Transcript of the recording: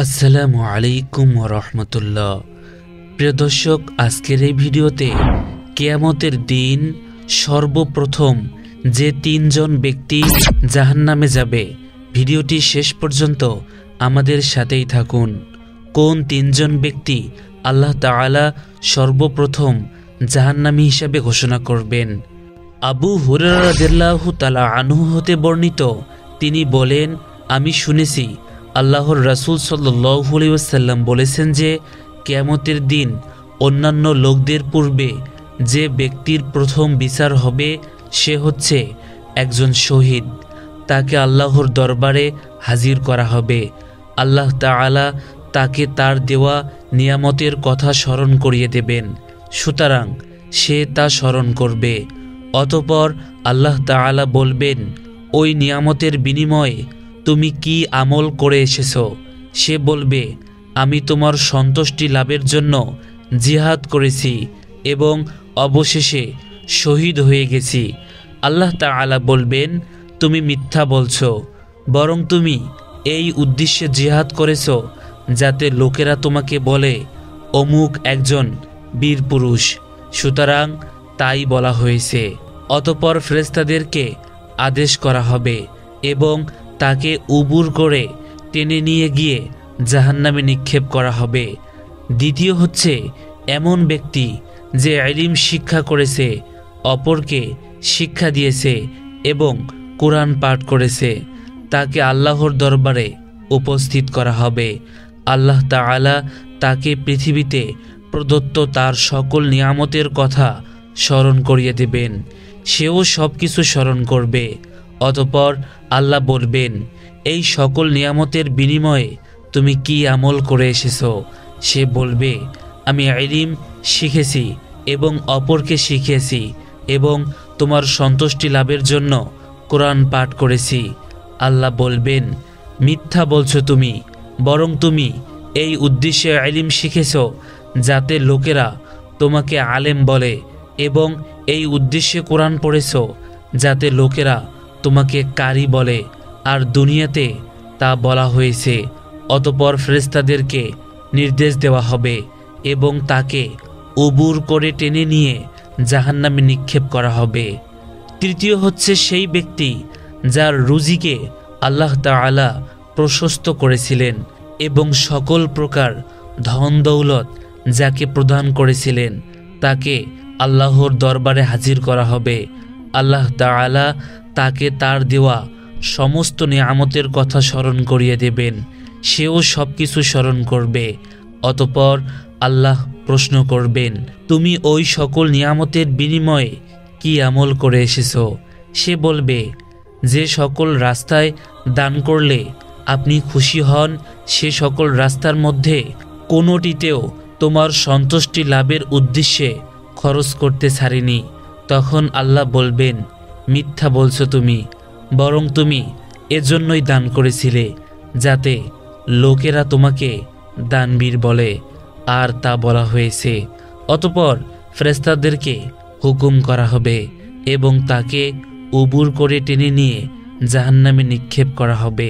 আসসালামু আলাইকুম রহমতুল্লাহ। প্রিয় দর্শক, আজকের এই ভিডিওতে কিয়ামতের দিন সর্বপ্রথম যে তিনজন ব্যক্তি জাহান্নামে যাবে, ভিডিওটি শেষ পর্যন্ত আমাদের সাথেই থাকুন। কোন তিনজন ব্যক্তি আল্লাহ তাআলা সর্বপ্রথম জাহান্নামী হিসাবে ঘোষণা করবেন? আবু হুরায়রা রাদিয়াল্লাহু তাআলা আনহু হতে বর্ণিত, তিনি বলেন, আমি শুনেছি আল্লাহর রাসূল সাল্লাল্লাহু আলাইহি ওয়াসাল্লাম বলেছেন যে কিয়ামতের দিন অন্যান্য লোকদের পূর্বে যে ব্যক্তির প্রথম বিচার হবে সে হচ্ছে একজন শহীদ। তাকে আল্লাহর দরবারে হাজির করা হবে। আল্লাহ তাআলা তাকে তার দেওয়া নিয়ামতের কথা স্মরণ করিয়ে দেবেন, সুতরাং সে তা স্মরণ করবে। অতঃপর আল্লাহ তাআলা বলবেন, ওই নিয়ামতের বিনিময়ে তুমি কি আমল করে এসেছো? সে বলবে, আমি তোমার সন্তুষ্টি লাভের জন্য জিহাদ করেছি এবং অবশেষে শহীদ হয়ে গেছি। আল্লাহ তাআলা বলবেন, তুমি মিথ্যা বলছো, বরং তুমি এই উদ্দেশ্যে জিহাদ করেছো যাতে লোকেরা তোমাকে বলে অমুক একজন বীর পুরুষ, সুতরাং তাই বলা হয়েছে। অতঃপর ফেরেশতাদেরকে আদেশ করা হবে এবং তাকে উবুর করে টেনে নিয়ে গিয়ে জাহান্নামে নিক্ষেপ করা হবে। দ্বিতীয় হচ্ছে এমন ব্যক্তি যে ইলম শিক্ষা করেছে, অপরকে শিক্ষা দিয়েছে এবং কোরআন পাঠ করেছে, তাকে আল্লাহর দরবারে উপস্থিত করা হবে। আল্লাহ তাআলা তাকে পৃথিবীতে প্রদত্ত তার সকল নিয়ামতের কথা স্মরণ করিয়ে দেবেন। সেও সব কিছু স্মরণ করবে। অতঃপর আল্লাহ বলবেন, এই সকল নিয়ামতের বিনিময়ে তুমি কি আমল করে এসেছো? সে বলবে, আমি ইলম শিখেছি এবং অপরকে শিখিয়েছি এবং তোমার সন্তুষ্টি লাভের জন্য কোরআন পাঠ করেছি। আল্লাহ বলবেন, মিথ্যা বলছো তুমি, বরং তুমি এই উদ্দেশ্যে ইলম শিখেছো যাতে লোকেরা তোমাকে আলেম বলে এবং এই উদ্দেশ্যে কোরআন পড়েছো যাতে লোকেরা তোমাকে কারি বলে, আর দুনিয়াতে তা বলা হয়েছে। অতঃপর ফেরেশতাদেরকে নির্দেশ দেওয়া হবে এবং তাকে উবুর করে টেনে নিয়ে জাহান্নামে নিক্ষেপ করা হবে। তৃতীয় হচ্ছে সেই ব্যক্তি যার রুজিকে আল্লাহ তাআলা প্রশস্ত করেছিলেন এবং সকল প্রকার ধন দৌলত যাকে প্রদান করেছিলেন তাকে আল্লাহর দরবারে হাজির করা হবে। আল্লাহ তাআলা তাকে তার দেওয়া সমস্ত নিয়ামতের কথা স্মরণ করিয়ে দেবেন। সেও সব কিছু স্মরণ করবে। অতঃপর আল্লাহ প্রশ্ন করবেন, তুমি ওই সকল নিয়ামতের বিনিময়ে কি আমল করে এসেছো? সে বলবে, যে সকল রাস্তায় দান করলে আপনি খুশি হন সে সকল রাস্তার মধ্যে কোনোটিতেও তোমার সন্তুষ্টি লাভের উদ্দেশ্যে খরচ করতে ছাড়িনি। তখন আল্লাহ বলবেন, মিথ্যা বলছো তুমি, বরং তুমি এজন্যই দান করেছিলে যাতে লোকেরা তোমাকে দানবীর বলে, আর তা বলা হয়েছে। অতঃপর ফেরেশতাদেরকে হুকুম করা হবে এবং তাকে উবুর করে টেনে নিয়ে জাহান্নামে নিক্ষেপ করা হবে।